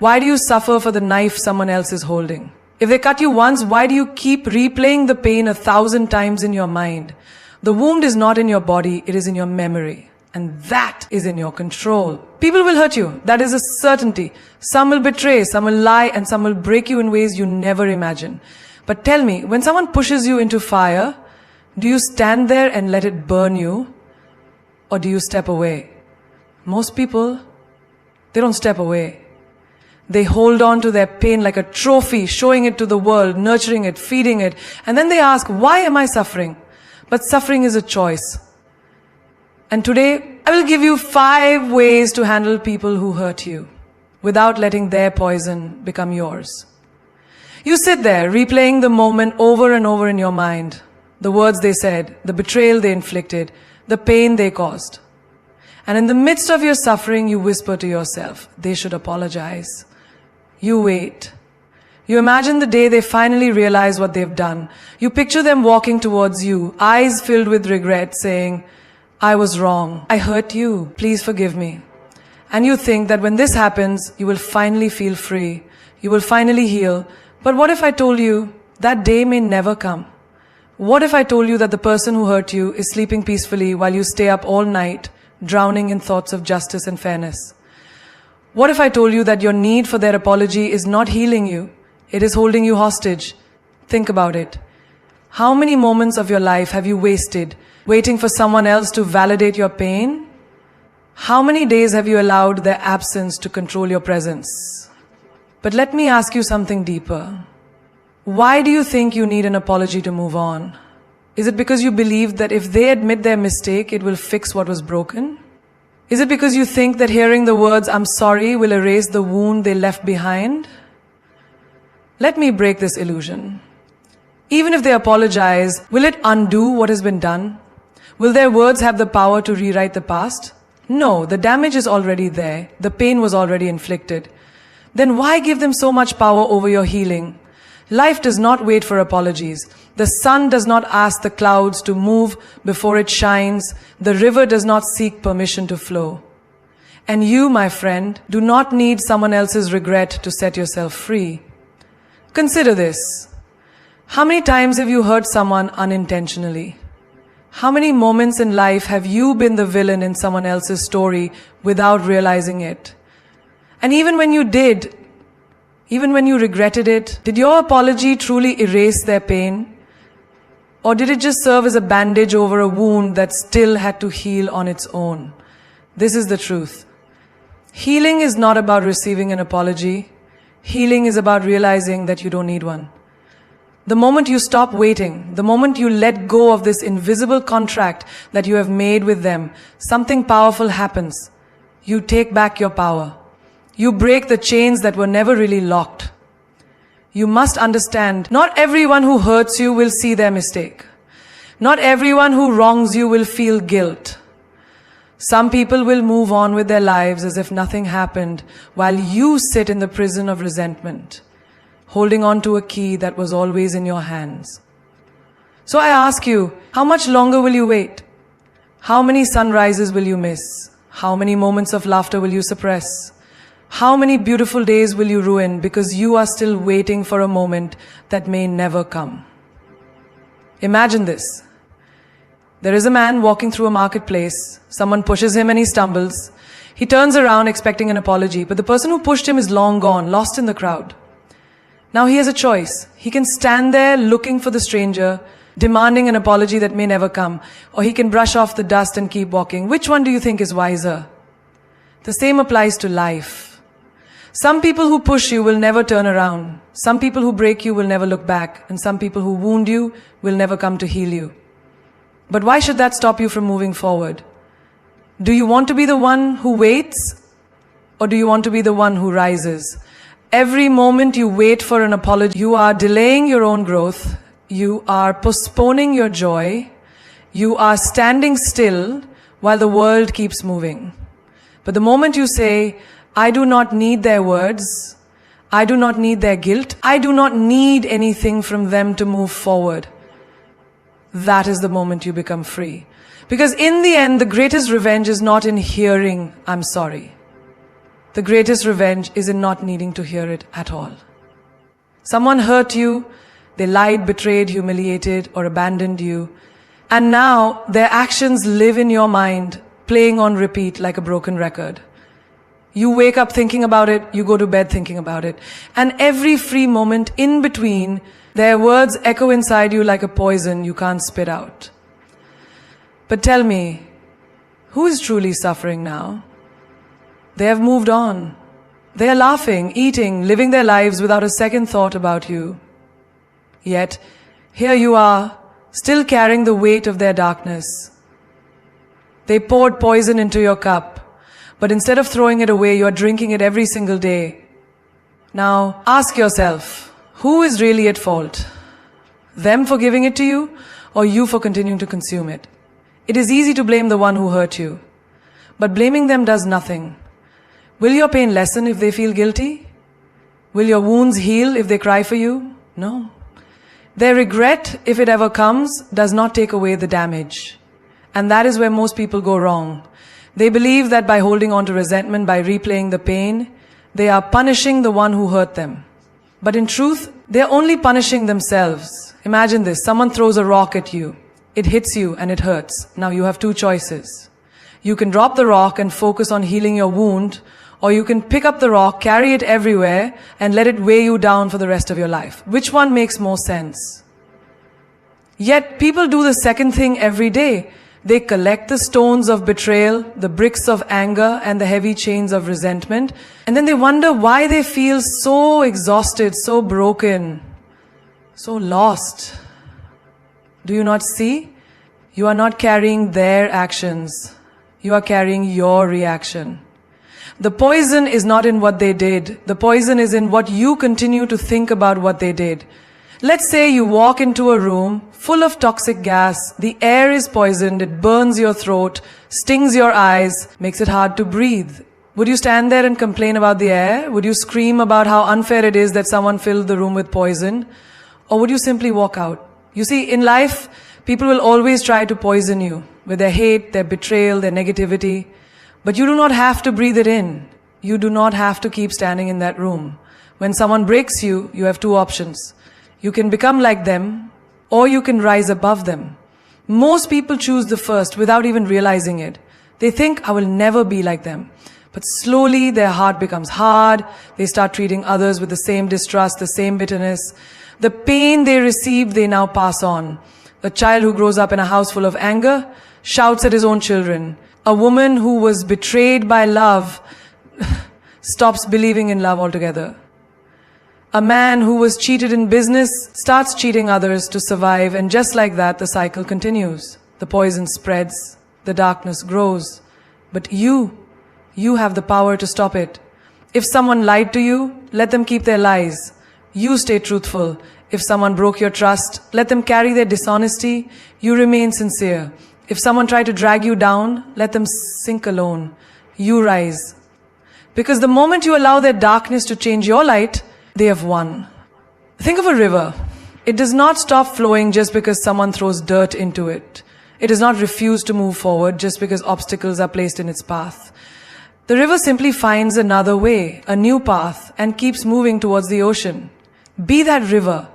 Why do you suffer for the knife someone else is holding? If they cut you once, why do you keep replaying the pain 1,000 times in your mind? The wound is not in your body, it is in your memory. And that is in your control. People will hurt you. That is a certainty. Some will betray, some will lie, and some will break you in ways you never imagine. But tell me, when someone pushes you into fire, do you stand there and let it burn you? Or do you step away? Most people, they don't step away. They hold on to their pain like a trophy, showing it to the world, nurturing it, feeding it. And then they ask, why am I suffering? But suffering is a choice. And today, I will give you 5 ways to handle people who hurt you without letting their poison become yours. You sit there, replaying the moment over and over in your mind. The words they said, the betrayal they inflicted, the pain they caused. And in the midst of your suffering, you whisper to yourself, they should apologize. You wait. You imagine the day they finally realize what they've done. You picture them walking towards you, eyes filled with regret, saying, I was wrong. I hurt you. Please forgive me. And you think that when this happens, you will finally feel free. You will finally heal. But what if I told you that day may never come? What if I told you that the person who hurt you is sleeping peacefully while you stay up all night, drowning in thoughts of justice and fairness? What if I told you that your need for their apology is not healing you? It is holding you hostage. Think about it. How many moments of your life have you wasted waiting for someone else to validate your pain? How many days have you allowed their absence to control your presence? But let me ask you something deeper. Why do you think you need an apology to move on? Is it because you believe that if they admit their mistake, it will fix what was broken? Is it because you think that hearing the words, I'm sorry, will erase the wound they left behind? Let me break this illusion. Even if they apologize, will it undo what has been done? Will their words have the power to rewrite the past? No, the damage is already there. The pain was already inflicted. Then why give them so much power over your healing? Life does not wait for apologies. The sun does not ask the clouds to move before it shines. The river does not seek permission to flow. And you, my friend, do not need someone else's regret to set yourself free. Consider this. How many times have you hurt someone unintentionally? How many moments in life have you been the villain in someone else's story without realizing it? And even when you did, even when you regretted it, did your apology truly erase their pain? Or did it just serve as a bandage over a wound that still had to heal on its own? This is the truth. Healing is not about receiving an apology. Healing is about realizing that you don't need one. The moment you stop waiting, the moment you let go of this invisible contract that you have made with them, something powerful happens. You take back your power. You break the chains that were never really locked. You must understand, not everyone who hurts you will see their mistake. Not everyone who wrongs you will feel guilt. Some people will move on with their lives as if nothing happened, while you sit in the prison of resentment, holding on to a key that was always in your hands. So I ask you, how much longer will you wait? How many sunrises will you miss? How many moments of laughter will you suppress? How many beautiful days will you ruin because you are still waiting for a moment that may never come? Imagine this. There is a man walking through a marketplace. Someone pushes him and he stumbles. He turns around expecting an apology, but the person who pushed him is long gone, lost in the crowd. Now he has a choice. He can stand there looking for the stranger, demanding an apology that may never come, or he can brush off the dust and keep walking. Which one do you think is wiser? The same applies to life. Some people who push you will never turn around. Some people who break you will never look back. And some people who wound you will never come to heal you. But why should that stop you from moving forward? Do you want to be the one who waits? Or do you want to be the one who rises? Every moment you wait for an apology, you are delaying your own growth. You are postponing your joy. You are standing still while the world keeps moving. But the moment you say, I do not need their words, I do not need their guilt, I do not need anything from them to move forward, that is the moment you become free. Because in the end, the greatest revenge is not in hearing, I'm sorry. The greatest revenge is in not needing to hear it at all. Someone hurt you, they lied, betrayed, humiliated, or abandoned you, and now their actions live in your mind, playing on repeat like a broken record. You wake up thinking about it, you go to bed thinking about it, and every free moment in between, their words echo inside you like a poison you can't spit out. But tell me, who is truly suffering now? They have moved on. They are laughing, eating, living their lives without a second thought about you. Yet, here you are, still carrying the weight of their darkness. They poured poison into your cup, but instead of throwing it away, you are drinking it every single day. Now, ask yourself, who is really at fault? Them for giving it to you, or you for continuing to consume it? It is easy to blame the one who hurt you, but blaming them does nothing. Will your pain lessen if they feel guilty? Will your wounds heal if they cry for you? No. Their regret, if it ever comes, does not take away the damage. And that is where most people go wrong. They believe that by holding on to resentment, by replaying the pain, they are punishing the one who hurt them. But in truth, they are only punishing themselves. Imagine this, someone throws a rock at you. It hits you and it hurts. Now you have two choices. You can drop the rock and focus on healing your wound, or you can pick up the rock, carry it everywhere, and let it weigh you down for the rest of your life. Which one makes more sense? Yet people do the second thing every day. They collect the stones of betrayal, the bricks of anger, and the heavy chains of resentment, and then they wonder why they feel so exhausted, so broken, so lost. Do you not see? You are not carrying their actions. You are carrying your reaction. The poison is not in what they did. The poison is in what you continue to think about what they did. Let's say you walk into a room full of toxic gas. The air is poisoned. It burns your throat, stings your eyes, makes it hard to breathe. Would you stand there and complain about the air? Would you scream about how unfair it is that someone filled the room with poison? Or would you simply walk out? You see, in life, people will always try to poison you with their hate, their betrayal, their negativity. But you do not have to breathe it in. You do not have to keep standing in that room. When someone breaks you, you have two options. You can become like them, or you can rise above them. Most people choose the first without even realizing it. They think, I will never be like them. But slowly their heart becomes hard. They start treating others with the same distrust, the same bitterness. The pain they receive, they now pass on. A child who grows up in a house full of anger shouts at his own children. A woman who was betrayed by love stops believing in love altogether. A man who was cheated in business starts cheating others to survive, and just like that, the cycle continues. The poison spreads, the darkness grows. But you have the power to stop it. If someone lied to you, let them keep their lies. You stay truthful. If someone broke your trust, let them carry their dishonesty. You remain sincere. If someone tried to drag you down, let them sink alone. You rise. Because the moment you allow their darkness to change your light, they have won. Think of a river. It does not stop flowing just because someone throws dirt into it. It does not refuse to move forward just because obstacles are placed in its path. The river simply finds another way, a new path, and keeps moving towards the ocean. Be that river.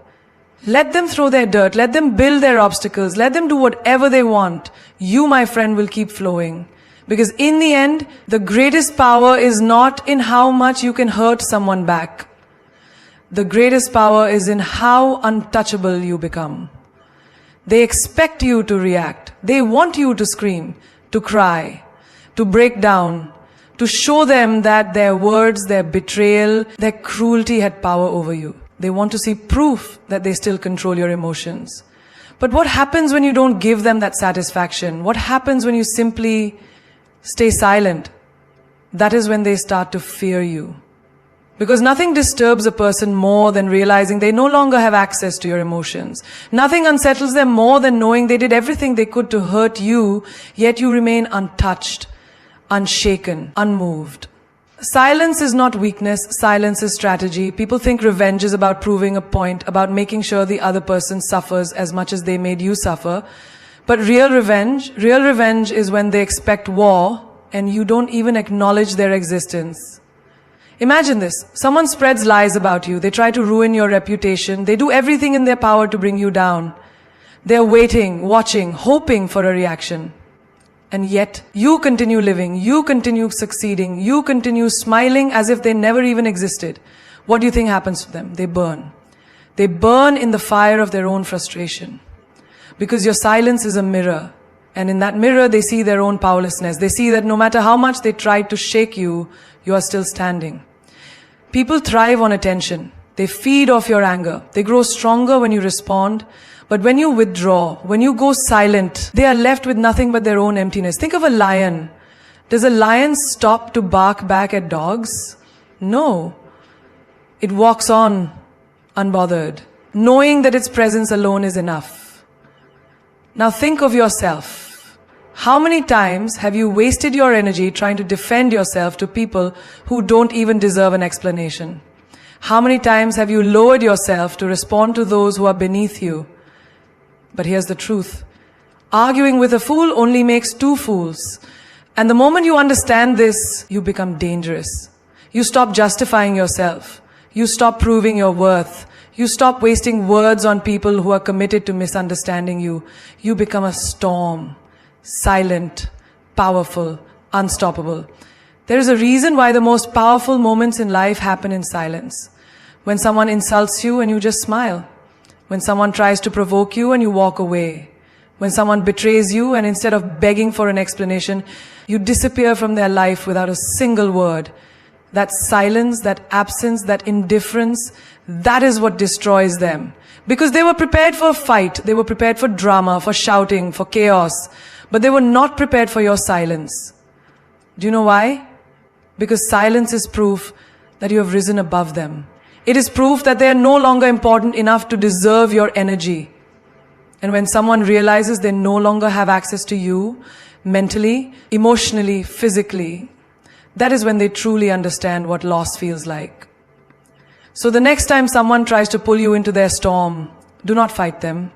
Let them throw their dirt. Let them build their obstacles. Let them do whatever they want. You, my friend, will keep flowing. Because in the end, the greatest power is not in how much you can hurt someone back. The greatest power is in how untouchable you become. They expect you to react. They want you to scream, to cry, to break down, to show them that their words, their betrayal, their cruelty had power over you. They want to see proof that they still control your emotions. But what happens when you don't give them that satisfaction? What happens when you simply stay silent? That is when they start to fear you. Because nothing disturbs a person more than realizing they no longer have access to your emotions. Nothing unsettles them more than knowing they did everything they could to hurt you, yet you remain untouched, unshaken, unmoved. Silence is not weakness, silence is strategy. People think revenge is about proving a point, about making sure the other person suffers as much as they made you suffer. But real revenge is when they expect war and you don't even acknowledge their existence. Imagine this. Someone spreads lies about you. They try to ruin your reputation. They do everything in their power to bring you down. They're waiting, watching, hoping for a reaction. And yet, you continue living, you continue succeeding, you continue smiling as if they never even existed. What do you think happens to them? They burn. They burn in the fire of their own frustration. Because your silence is a mirror. And in that mirror, they see their own powerlessness. They see that no matter how much they tried to shake you, you are still standing. People thrive on attention. They feed off your anger. They grow stronger when you respond. But when you withdraw, when you go silent, they are left with nothing but their own emptiness. Think of a lion. Does a lion stop to bark back at dogs? No. It walks on, unbothered, knowing that its presence alone is enough. Now think of yourself. How many times have you wasted your energy trying to defend yourself to people who don't even deserve an explanation? How many times have you lowered yourself to respond to those who are beneath you? But here's the truth. Arguing with a fool only makes two fools. And the moment you understand this, you become dangerous. You stop justifying yourself. You stop proving your worth. You stop wasting words on people who are committed to misunderstanding you. You become a storm. Silent, powerful, unstoppable. There is a reason why the most powerful moments in life happen in silence. When someone insults you and you just smile. When someone tries to provoke you and you walk away. When someone betrays you and instead of begging for an explanation, you disappear from their life without a single word. That silence, that absence, that indifference, that is what destroys them. Because they were prepared for a fight, they were prepared for drama, for shouting, for chaos. But they were not prepared for your silence. Do you know why? Because silence is proof that you have risen above them. It is proof that they are no longer important enough to deserve your energy. And when someone realizes they no longer have access to you, mentally, emotionally, physically, that is when they truly understand what loss feels like. So the next time someone tries to pull you into their storm, do not fight them.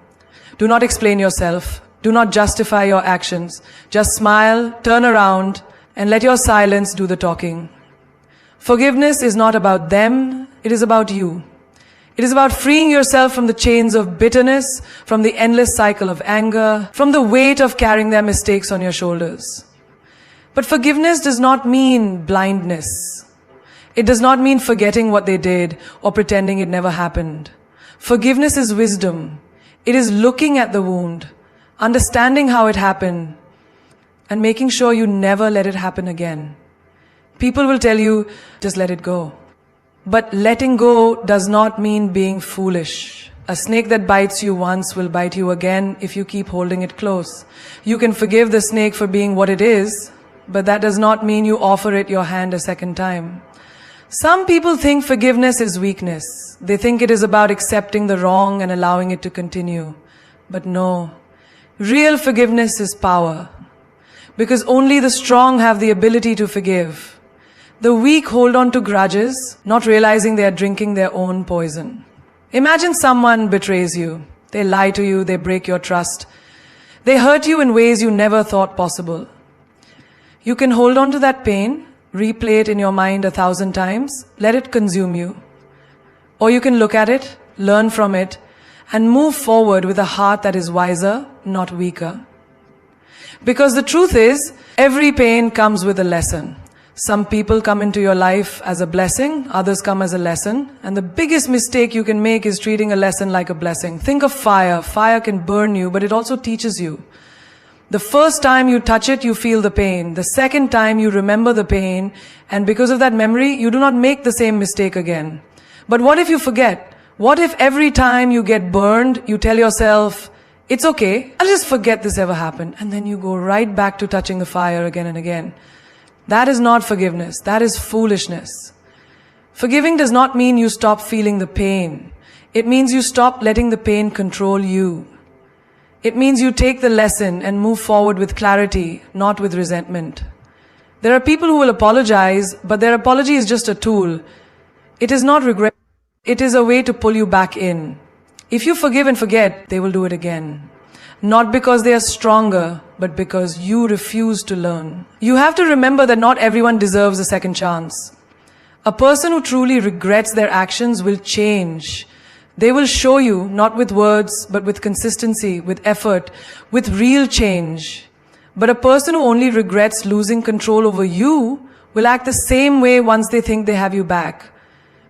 Do not explain yourself. Do not justify your actions. Just smile, turn around, and let your silence do the talking. Forgiveness is not about them, it is about you. It is about freeing yourself from the chains of bitterness, from the endless cycle of anger, from the weight of carrying their mistakes on your shoulders. But forgiveness does not mean blindness. It does not mean forgetting what they did or pretending it never happened. Forgiveness is wisdom. It is looking at the wound, understanding how it happened, and making sure you never let it happen again. People will tell you, just let it go. But letting go does not mean being foolish. A snake that bites you once will bite you again if you keep holding it close. You can forgive the snake for being what it is, but that does not mean you offer it your hand a second time. Some people think forgiveness is weakness. They think it is about accepting the wrong and allowing it to continue. But no. Real forgiveness is power. Because only the strong have the ability to forgive. The weak hold on to grudges, not realizing they are drinking their own poison. Imagine someone betrays you. They lie to you, they break your trust. They hurt you in ways you never thought possible. You can hold on to that pain, replay it in your mind 1,000 times, let it consume you. Or you can look at it, learn from it, and move forward with a heart that is wiser, not weaker. Because the truth is, every pain comes with a lesson. Some people come into your life as a blessing, others come as a lesson, and the biggest mistake you can make is treating a lesson like a blessing. Think of fire. Fire can burn you, but it also teaches you. The first time you touch it, you feel the pain. The second time you remember the pain, and because of that memory, you do not make the same mistake again. But what if you forget? What if every time you get burned, you tell yourself, it's okay, I'll just forget this ever happened, and then you go right back to touching the fire again and again. That is not forgiveness. That is foolishness. Forgiving does not mean you stop feeling the pain. It means you stop letting the pain control you. It means you take the lesson and move forward with clarity, not with resentment. There are people who will apologize, but their apology is just a tool. It is not regret. It is a way to pull you back in. If you forgive and forget, they will do it again. Not because they are stronger, but because you refuse to learn. You have to remember that not everyone deserves a second chance. A person who truly regrets their actions will change. They will show you, not with words, but with consistency, with effort, with real change. But a person who only regrets losing control over you will act the same way once they think they have you back.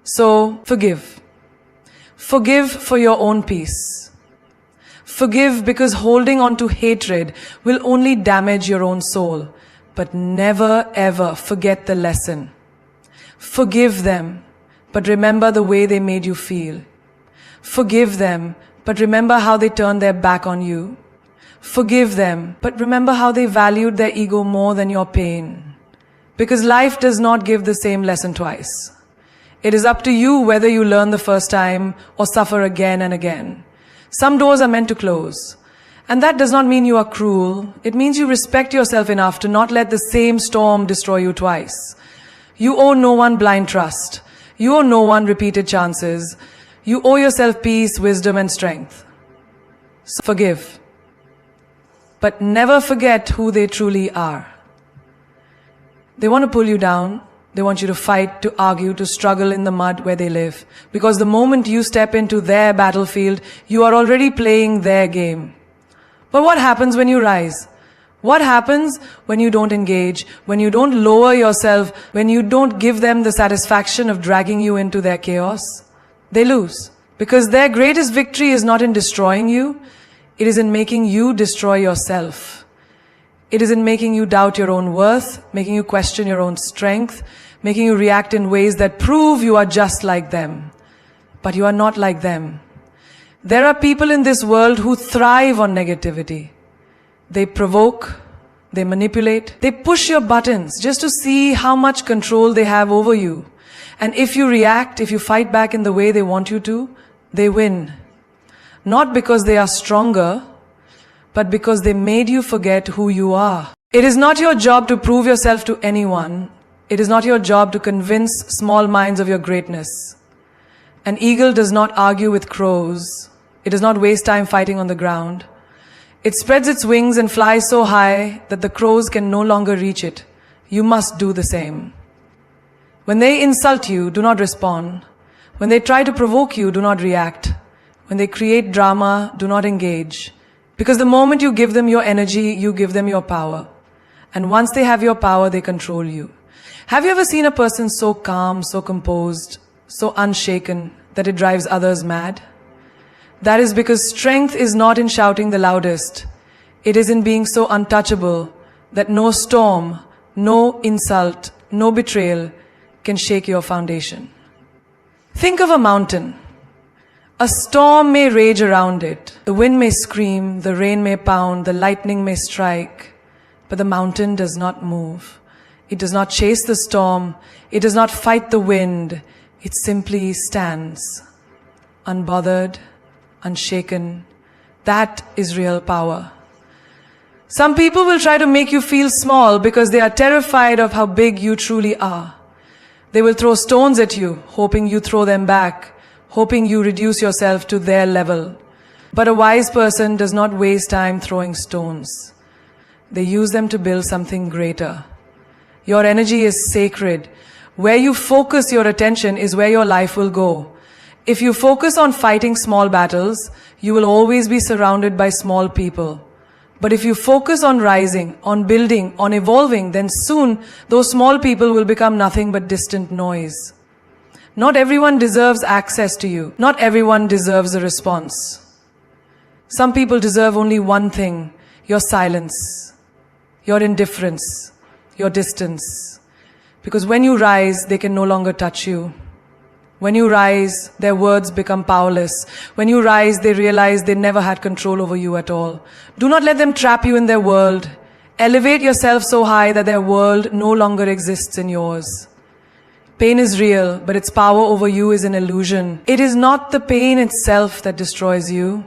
So, forgive. Forgive for your own peace. Forgive because holding on to hatred will only damage your own soul. But never ever forget the lesson. Forgive them, but remember the way they made you feel. Forgive them, but remember how they turned their back on you. Forgive them, but remember how they valued their ego more than your pain. Because life does not give the same lesson twice. It is up to you whether you learn the first time or suffer again and again. Some doors are meant to close. And that does not mean you are cruel. It means you respect yourself enough to not let the same storm destroy you twice. You owe no one blind trust. You owe no one repeated chances. You owe yourself peace, wisdom, and strength. So forgive. But never forget who they truly are. They want to pull you down. They want you to fight, to argue, to struggle in the mud where they live. Because the moment you step into their battlefield, you are already playing their game. But what happens when you rise? What happens when you don't engage, when you don't lower yourself, when you don't give them the satisfaction of dragging you into their chaos? They lose. Because their greatest victory is not in destroying you, it is in making you destroy yourself. It is in making you doubt your own worth, making you question your own strength, making you react in ways that prove you are just like them. But you are not like them. There are people in this world who thrive on negativity. They provoke, they manipulate, they push your buttons just to see how much control they have over you. And if you react, if you fight back in the way they want you to, they win. Not because they are stronger, but because they made you forget who you are. It is not your job to prove yourself to anyone. It is not your job to convince small minds of your greatness. An eagle does not argue with crows. It does not waste time fighting on the ground. It spreads its wings and flies so high that the crows can no longer reach it. You must do the same. When they insult you, do not respond. When they try to provoke you, do not react. When they create drama, do not engage. Because the moment you give them your energy, you give them your power. And once they have your power, they control you. Have you ever seen a person so calm, so composed, so unshaken that it drives others mad? That is because strength is not in shouting the loudest. It is in being so untouchable that no storm, no insult, no betrayal can shake your foundation. Think of a mountain. A storm may rage around it. The wind may scream, the rain may pound, the lightning may strike. But the mountain does not move. It does not chase the storm. It does not fight the wind. It simply stands, unbothered, unshaken. That is real power. Some people will try to make you feel small because they are terrified of how big you truly are. They will throw stones at you, hoping you throw them back, hoping you reduce yourself to their level. But a wise person does not waste time throwing stones. They use them to build something greater. Your energy is sacred. Where you focus your attention is where your life will go. If you focus on fighting small battles, you will always be surrounded by small people. But if you focus on rising, on building, on evolving, then soon those small people will become nothing but distant noise. Not everyone deserves access to you. Not everyone deserves a response. Some people deserve only one thing: your silence, your indifference, your distance. Because when you rise, they can no longer touch you. When you rise, their words become powerless. When you rise, they realize they never had control over you at all. Do not let them trap you in their world. Elevate yourself so high that their world no longer exists in yours. Pain is real, but its power over you is an illusion. It is not the pain itself that destroys you.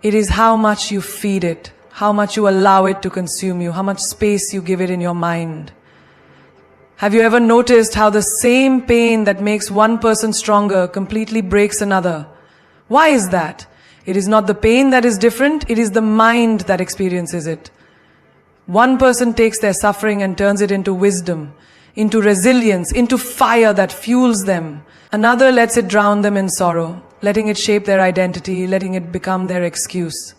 It is how much you feed it, how much you allow it to consume you, how much space you give it in your mind. Have you ever noticed how the same pain that makes one person stronger completely breaks another? Why is that? It is not the pain that is different, it is the mind that experiences it. One person takes their suffering and turns it into wisdom, into resilience, into fire that fuels them. Another lets it drown them in sorrow, letting it shape their identity, letting it become their excuse.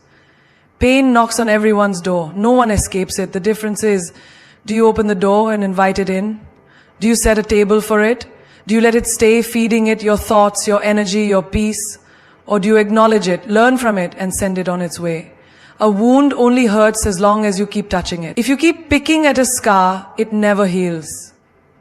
Pain knocks on everyone's door. No one escapes it. The difference is, do you open the door and invite it in? Do you set a table for it? Do you let it stay, feeding it your thoughts, your energy, your peace? Or do you acknowledge it, learn from it, and send it on its way? A wound only hurts as long as you keep touching it. If you keep picking at a scar, it never heals.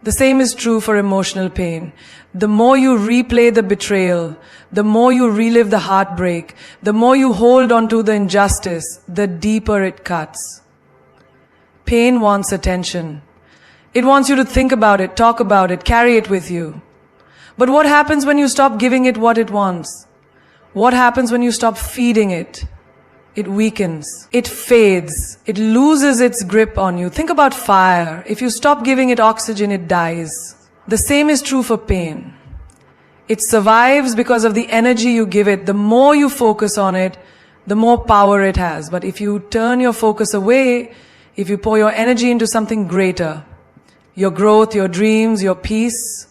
The same is true for emotional pain. The more you replay the betrayal, the more you relive the heartbreak, the more you hold on to the injustice, the deeper it cuts. Pain wants attention. It wants you to think about it, talk about it, carry it with you. But what happens when you stop giving it what it wants? What happens when you stop feeding it? It weakens. It fades. It loses its grip on you. Think about fire. If you stop giving it oxygen, it dies. The same is true for pain. It survives because of the energy you give it. The more you focus on it, the more power it has. But if you turn your focus away, if you pour your energy into something greater, your growth, your dreams, your peace,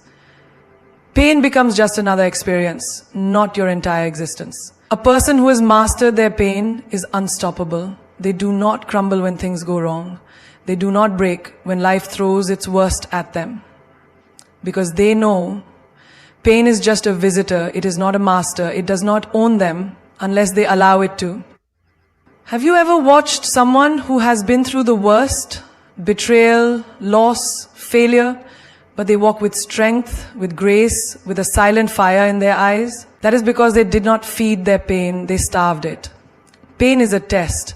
pain becomes just another experience, not your entire existence. A person who has mastered their pain is unstoppable. They do not crumble when things go wrong. They do not break when life throws its worst at them. Because they know pain is just a visitor. It is not a master. It does not own them unless they allow it to. Have you ever watched someone who has been through the worst, betrayal, loss, failure, but they walk with strength, with grace, with a silent fire in their eyes? That is because they did not feed their pain, they starved it. Pain is a test.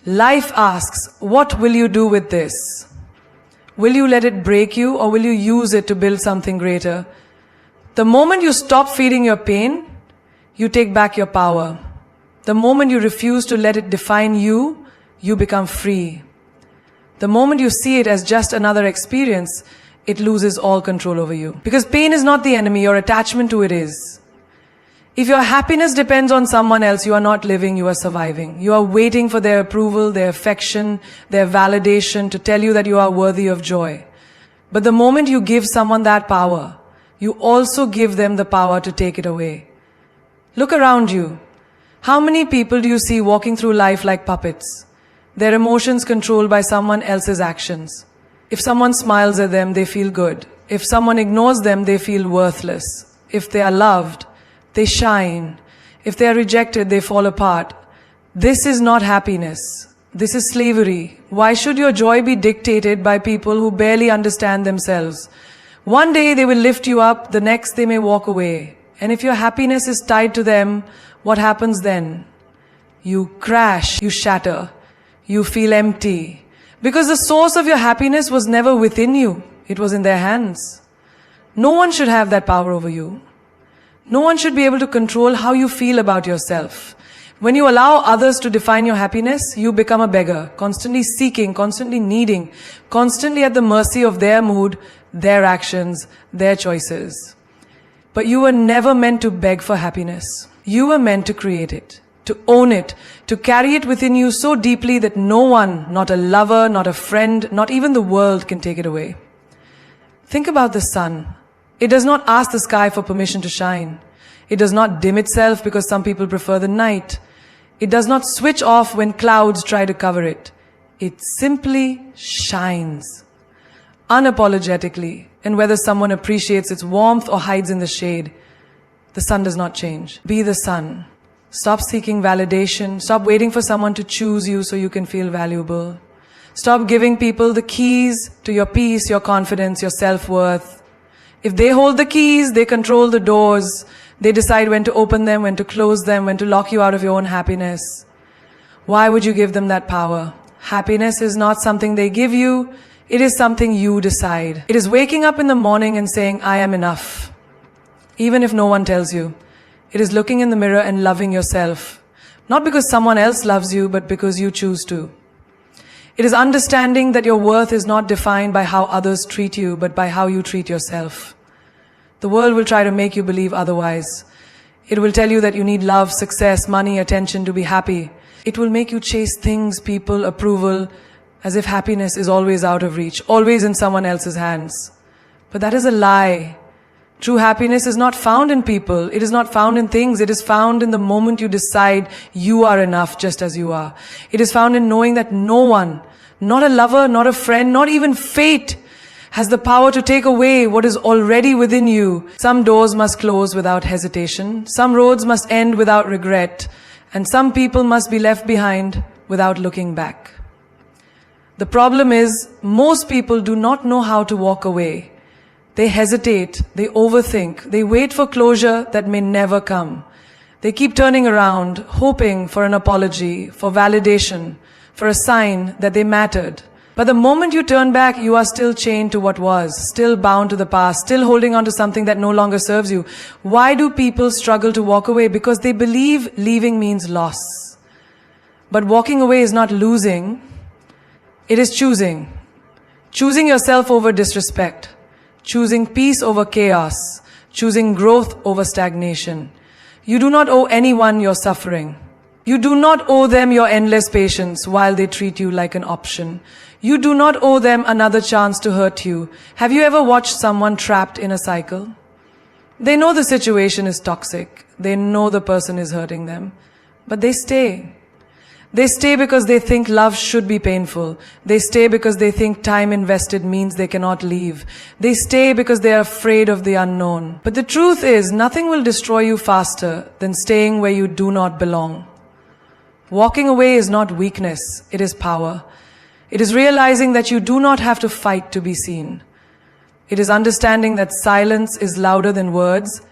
Life asks, what will you do with this? Will you let it break you, or will you use it to build something greater? The moment you stop feeding your pain, you take back your power. The moment you refuse to let it define you, you become free. The moment you see it as just another experience, it loses all control over you. Because pain is not the enemy, your attachment to it is. If your happiness depends on someone else, you are not living, you are surviving. You are waiting for their approval, their affection, their validation to tell you that you are worthy of joy. But the moment you give someone that power, you also give them the power to take it away. Look around you. How many people do you see walking through life like puppets? Their emotions controlled by someone else's actions. If someone smiles at them, they feel good. If someone ignores them, they feel worthless. If they are loved, they shine. If they are rejected, they fall apart. This is not happiness. This is slavery. Why should your joy be dictated by people who barely understand themselves? One day they will lift you up, the next they may walk away. And if your happiness is tied to them, what happens then? You crash, you shatter, you feel empty. Because the source of your happiness was never within you. It was in their hands. No one should have that power over you. No one should be able to control how you feel about yourself. When you allow others to define your happiness, you become a beggar, constantly seeking, constantly needing, constantly at the mercy of their mood, their actions, their choices. But you were never meant to beg for happiness. You were meant to create it, to own it, to carry it within you so deeply that no one, not a lover, not a friend, not even the world can take it away. Think about the sun. It does not ask the sky for permission to shine. It does not dim itself because some people prefer the night. It does not switch off when clouds try to cover it. It simply shines, unapologetically, and whether someone appreciates its warmth or hides in the shade, the sun does not change. Be the sun. Stop seeking validation. Stop waiting for someone to choose you so you can feel valuable. Stop giving people the keys to your peace, your confidence, your self-worth. If they hold the keys, they control the doors. They decide when to open them, when to close them, when to lock you out of your own happiness. Why would you give them that power? Happiness is not something they give you. It is something you decide. It is waking up in the morning and saying, I am enough. Even if no one tells you. It is looking in the mirror and loving yourself. Not because someone else loves you, but because you choose to. It is understanding that your worth is not defined by how others treat you, but by how you treat yourself. The world will try to make you believe otherwise. It will tell you that you need love, success, money, attention to be happy. It will make you chase things, people, approval, as if happiness is always out of reach, always in someone else's hands. But that is a lie. True happiness is not found in people. It is not found in things. It is found in the moment you decide you are enough just as you are. It is found in knowing that no one, not a lover, not a friend, not even fate, has the power to take away what is already within you. Some doors must close without hesitation. Some roads must end without regret. And some people must be left behind without looking back. The problem is, most people do not know how to walk away. They hesitate, they overthink, they wait for closure that may never come. They keep turning around, hoping for an apology, for validation, for a sign that they mattered. But the moment you turn back, you are still chained to what was, still bound to the past, still holding on to something that no longer serves you. Why do people struggle to walk away? Because they believe leaving means loss. But walking away is not losing, it is choosing. Choosing yourself over disrespect. Choosing peace over chaos, choosing growth over stagnation. You do not owe anyone your suffering. You do not owe them your endless patience while they treat you like an option. You do not owe them another chance to hurt you. Have you ever watched someone trapped in a cycle? They know the situation is toxic. They know the person is hurting them. But they stay. They stay because they think love should be painful. They stay because they think time invested means they cannot leave. They stay because they are afraid of the unknown. But the truth is, nothing will destroy you faster than staying where you do not belong. Walking away is not weakness, it is power. It is realizing that you do not have to fight to be seen. It is understanding that silence is louder than words,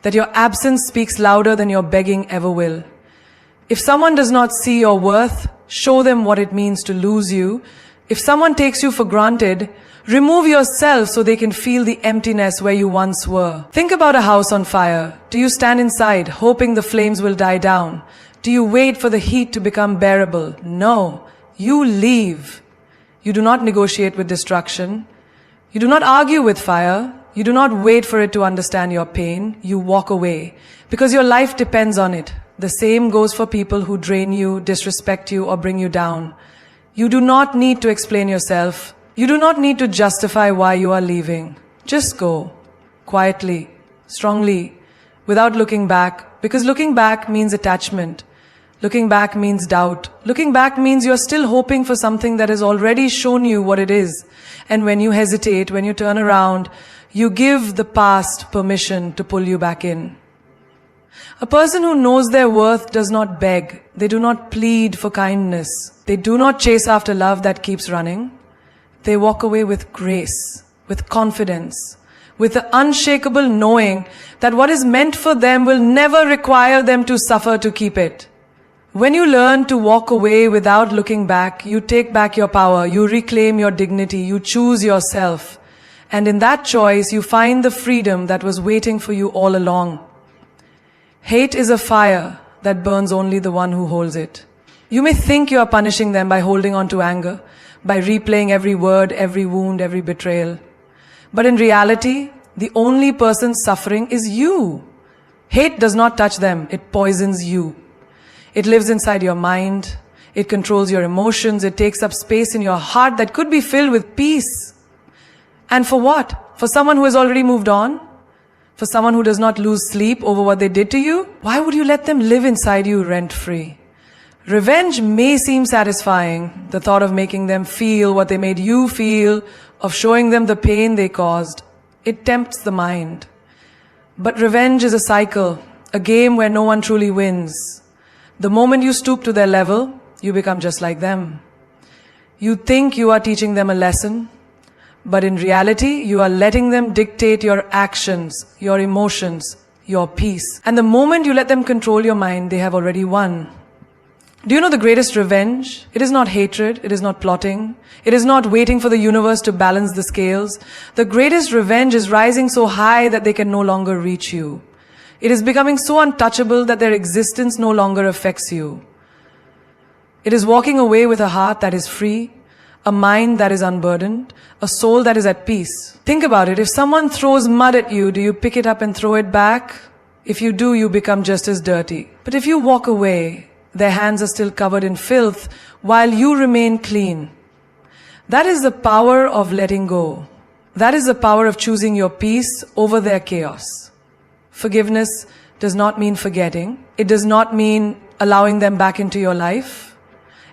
that your absence speaks louder than your begging ever will. If someone does not see your worth, show them what it means to lose you. If someone takes you for granted, remove yourself so they can feel the emptiness where you once were. Think about a house on fire. Do you stand inside, hoping the flames will die down? Do you wait for the heat to become bearable? No, you leave. You do not negotiate with destruction. You do not argue with fire. You do not wait for it to understand your pain. You walk away because your life depends on it. The same goes for people who drain you, disrespect you, or bring you down. You do not need to explain yourself. You do not need to justify why you are leaving. Just go, quietly, strongly, without looking back, because looking back means attachment. Looking back means doubt. Looking back means you're still hoping for something that has already shown you what it is. And when you hesitate, when you turn around, you give the past permission to pull you back in. A person who knows their worth does not beg. They do not plead for kindness. They do not chase after love that keeps running. They walk away with grace, with confidence, with the unshakable knowing that what is meant for them will never require them to suffer to keep it. When you learn to walk away without looking back, you take back your power, you reclaim your dignity, you choose yourself. And in that choice, you find the freedom that was waiting for you all along. Hate is a fire that burns only the one who holds it. You may think you are punishing them by holding on to anger, by replaying every word, every wound, every betrayal. But in reality, the only person suffering is you. Hate does not touch them, it poisons you. It lives inside your mind, it controls your emotions, it takes up space in your heart that could be filled with peace. And for what? For someone who has already moved on? For someone who does not lose sleep over what they did to you? Why would you let them live inside you rent-free? Revenge may seem satisfying, the thought of making them feel what they made you feel, of showing them the pain they caused. It tempts the mind. But revenge is a cycle, a game where no one truly wins. The moment you stoop to their level, you become just like them. You think you are teaching them a lesson, but in reality, you are letting them dictate your actions, your emotions, your peace. And the moment you let them control your mind, they have already won. Do you know the greatest revenge? It is not hatred, it is not plotting, it is not waiting for the universe to balance the scales. The greatest revenge is rising so high that they can no longer reach you. It is becoming so untouchable that their existence no longer affects you. It is walking away with a heart that is free, a mind that is unburdened, a soul that is at peace. Think about it. If someone throws mud at you, do you pick it up and throw it back? If you do, you become just as dirty. But if you walk away, their hands are still covered in filth while you remain clean. That is the power of letting go. That is the power of choosing your peace over their chaos. Forgiveness does not mean forgetting. It does not mean allowing them back into your life.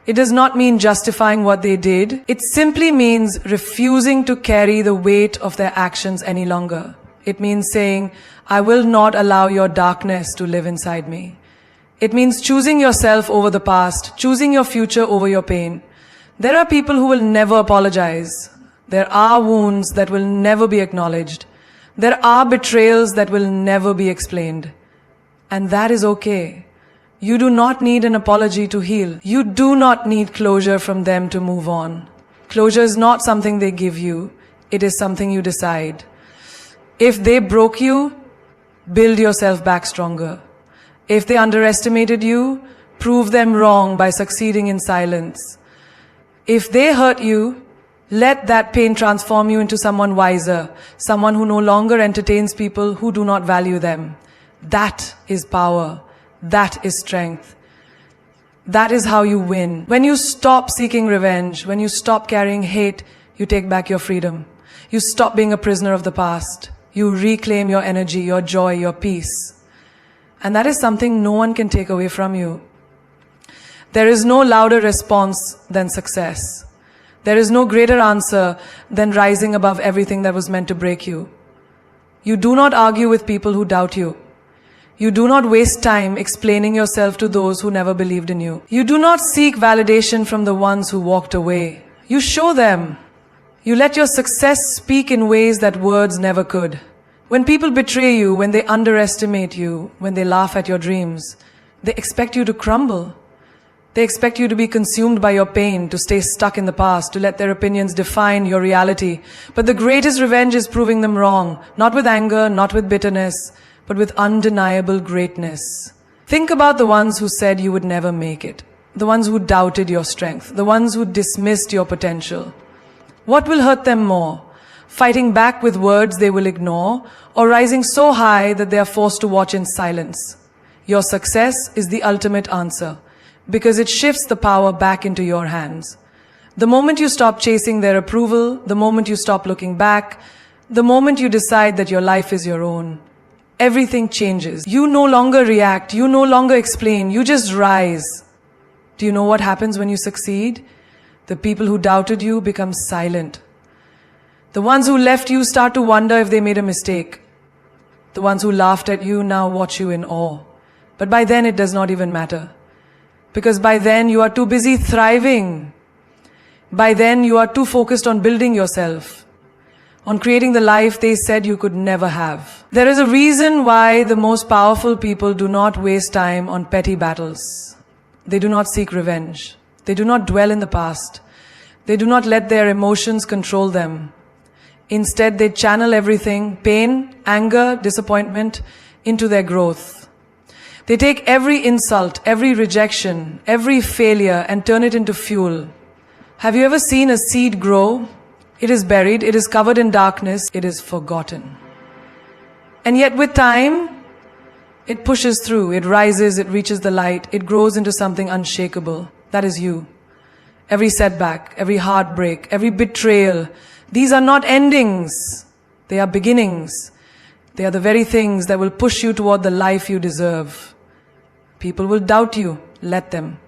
It does not mean justifying what they did. It simply means refusing to carry the weight of their actions any longer. It means saying, I will not allow your darkness to live inside me. It means choosing yourself over the past, choosing your future over your pain. There are people who will never apologize. There are wounds that will never be acknowledged. There are betrayals that will never be explained. And that is okay. You do not need an apology to heal. You do not need closure from them to move on. Closure is not something they give you. It is something you decide. If they broke you, build yourself back stronger. If they underestimated you, prove them wrong by succeeding in silence. If they hurt you, let that pain transform you into someone wiser, someone who no longer entertains people who do not value them. That is power. That is strength. That is how you win. When you stop seeking revenge, when you stop carrying hate, you take back your freedom. You stop being a prisoner of the past. You reclaim your energy, your joy, your peace. And that is something no one can take away from you. There is no louder response than success. There is no greater answer than rising above everything that was meant to break you. You do not argue with people who doubt you. You do not waste time explaining yourself to those who never believed in you. You do not seek validation from the ones who walked away. You show them. You let your success speak in ways that words never could. When people betray you, when they underestimate you, when they laugh at your dreams, they expect you to crumble. They expect you to be consumed by your pain, to stay stuck in the past, to let their opinions define your reality. But the greatest revenge is proving them wrong, not with anger, not with bitterness, but with undeniable greatness. Think about the ones who said you would never make it, the ones who doubted your strength, the ones who dismissed your potential. What will hurt them more? Fighting back with words they will ignore, or rising so high that they are forced to watch in silence? Your success is the ultimate answer, because it shifts the power back into your hands. The moment you stop chasing their approval, the moment you stop looking back, the moment you decide that your life is your own, everything changes. You no longer react, you no longer explain, you just rise. Do you know what happens when you succeed? The people who doubted you become silent. The ones who left you start to wonder if they made a mistake. The ones who laughed at you now watch you in awe. But by then it does not even matter. Because by then you are too busy thriving. By then you are too focused on building yourself, on creating the life they said you could never have. There is a reason why the most powerful people do not waste time on petty battles. They do not seek revenge. They do not dwell in the past. They do not let their emotions control them. Instead, they channel everything, pain, anger, disappointment, into their growth. They take every insult, every rejection, every failure and turn it into fuel. Have you ever seen a seed grow? It is buried, it is covered in darkness, it is forgotten. And yet with time, it pushes through, it rises, it reaches the light, it grows into something unshakable. That is you. Every setback, every heartbreak, every betrayal, these are not endings. They are beginnings. They are the very things that will push you toward the life you deserve. People will doubt you. Let them.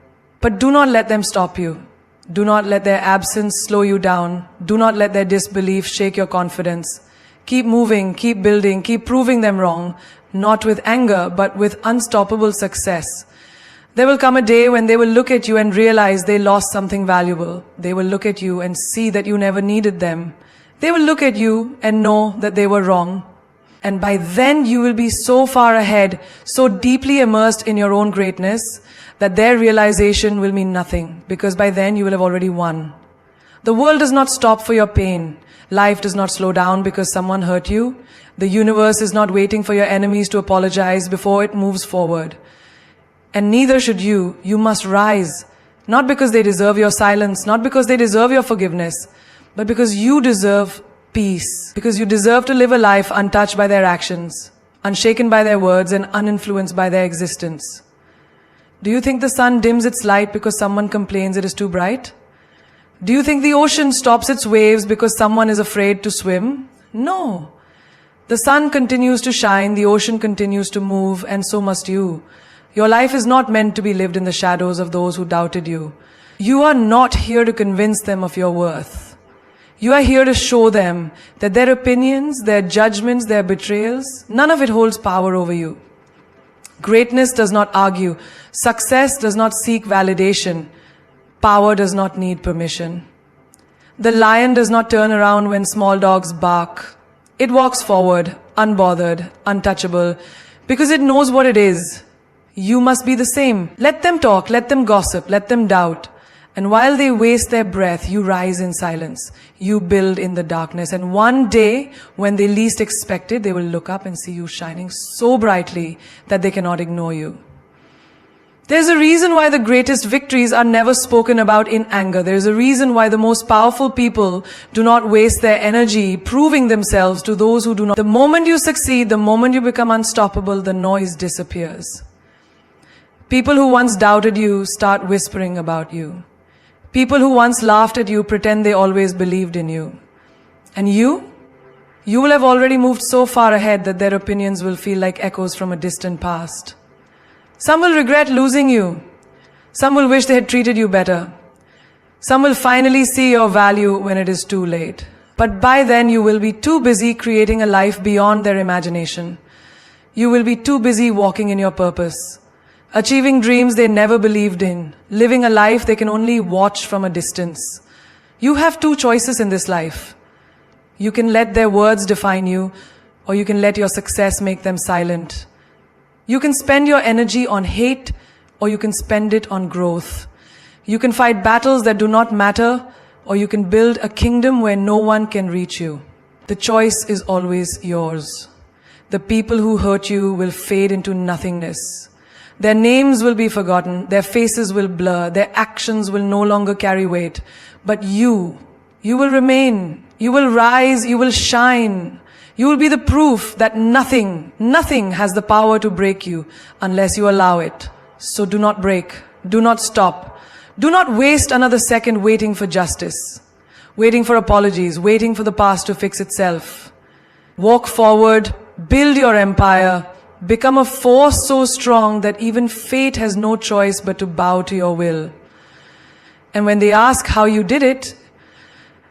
But do not let them stop you. Do not let their absence slow you down. Do not let their disbelief shake your confidence. Keep moving, keep building, keep proving them wrong, not with anger, but with unstoppable success. There will come a day when they will look at you and realize they lost something valuable. They will look at you and see that you never needed them. They will look at you and know that they were wrong. And by then you will be so far ahead, so deeply immersed in your own greatness, that their realization will mean nothing, because by then you will have already won. The world does not stop for your pain. Life does not slow down because someone hurt you. The universe is not waiting for your enemies to apologize before it moves forward. And neither should you. You must rise. Not because they deserve your silence, not because they deserve your forgiveness, but because you deserve peace. Because you deserve to live a life untouched by their actions, unshaken by their words, and uninfluenced by their existence. Do you think the sun dims its light because someone complains it is too bright? Do you think the ocean stops its waves because someone is afraid to swim? No. The sun continues to shine, the ocean continues to move, and so must you. Your life is not meant to be lived in the shadows of those who doubted you. You are not here to convince them of your worth. You are here to show them that their opinions, their judgments, their betrayals, none of it holds power over you. Greatness does not argue. Success does not seek validation. Power does not need permission. The lion does not turn around when small dogs bark. It walks forward, unbothered, untouchable, because it knows what it is. You must be the same. Let them talk, let them gossip, let them doubt. And while they waste their breath, you rise in silence. You build in the darkness. And one day, when they least expect it, they will look up and see you shining so brightly that they cannot ignore you. There's a reason why the greatest victories are never spoken about in anger. There's a reason why the most powerful people do not waste their energy proving themselves to those who do not. The moment you succeed, the moment you become unstoppable, the noise disappears. People who once doubted you start whispering about you. People who once laughed at you pretend they always believed in you. And you will have already moved so far ahead that their opinions will feel like echoes from a distant past. Some will regret losing you. Some will wish they had treated you better. Some will finally see your value when it is too late. But by then you will be too busy creating a life beyond their imagination. You will be too busy walking in your purpose, achieving dreams they never believed in, living a life they can only watch from a distance. You have two choices in this life. You can let their words define you, or you can let your success make them silent. You can spend your energy on hate, or you can spend it on growth. You can fight battles that do not matter, or you can build a kingdom where no one can reach you. The choice is always yours. The people who hurt you will fade into nothingness. Their names will be forgotten, their faces will blur, their actions will no longer carry weight. But you will remain, you will rise, you will shine. You will be the proof that nothing has the power to break you unless you allow it. So do not break, do not stop. Do not waste another second waiting for justice, waiting for apologies, waiting for the past to fix itself. Walk forward, build your empire, become a force so strong that even fate has no choice but to bow to your will. And when they ask how you did it,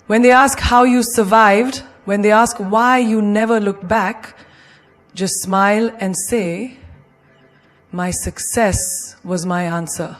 when they ask how you survived, when they ask why you never looked back, just smile and say, "My success was my answer."